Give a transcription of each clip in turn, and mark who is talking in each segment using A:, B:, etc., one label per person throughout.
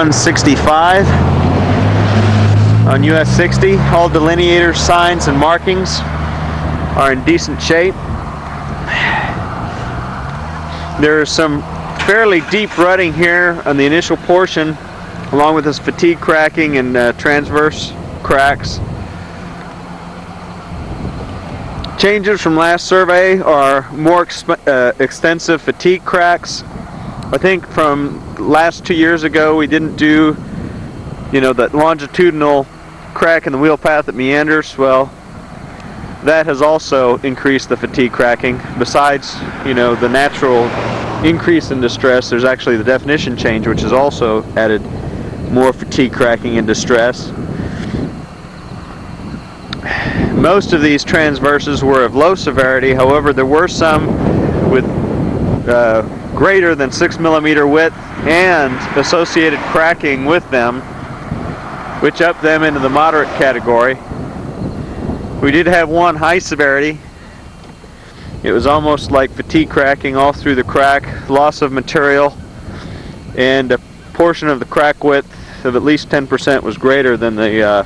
A: 404165 on US 60. All delineators, signs, and markings are in decent shape. There is some fairly deep rutting here on the initial portion, along with this fatigue cracking and transverse cracks. Changes from last survey are more extensive fatigue cracks. I think from last 2 years ago we didn't do, that longitudinal crack in the wheel path that meanders. Well, that has also increased the fatigue cracking. Besides, the natural increase in distress, there's actually the definition change, which has also added more fatigue cracking and distress. Most of these transverses were of low severity. However, there were some with greater than 6 millimeter width and associated cracking with them, which upped them into the moderate category. We did have one high severity. It was almost like fatigue cracking all through the crack, loss of material, and a portion of the crack width of at least 10% was greater than the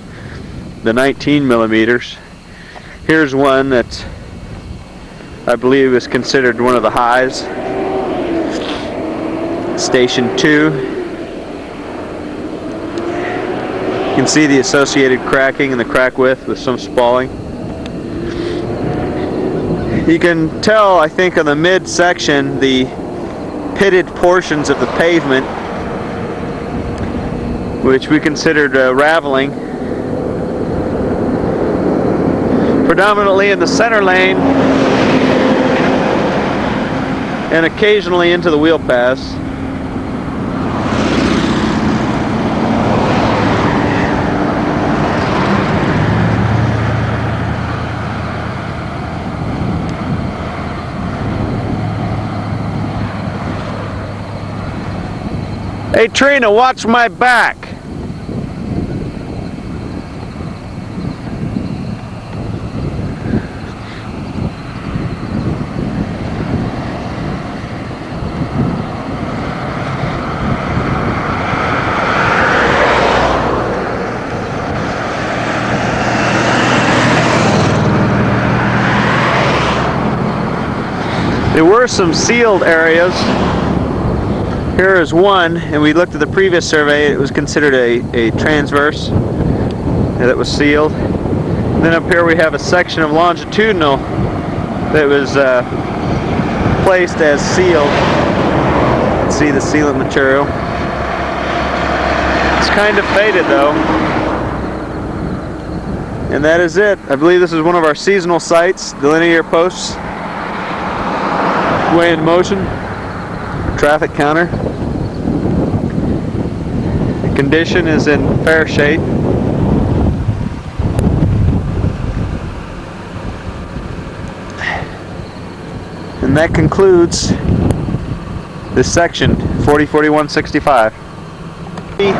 A: 19 millimeters. Here's one that I believe is considered one of the highs. Station 2. You can see the associated cracking and the crack width with some spalling. You can tell, I think, on the mid-section, the pitted portions of the pavement, which we considered raveling. Predominantly in the center lane and occasionally into the wheel paths. Hey Trina, watch my back. There were some sealed areas. Here is one, and we looked at the previous survey. It was considered a transverse that was sealed. And then up here we have a section of longitudinal that was placed as sealed. You can see the sealant material. It's kind of faded though. And that is it. I believe this is one of our seasonal sites. Delineator posts, way in motion, traffic counter. The condition is in fair shape. And that concludes this section, 404165. 38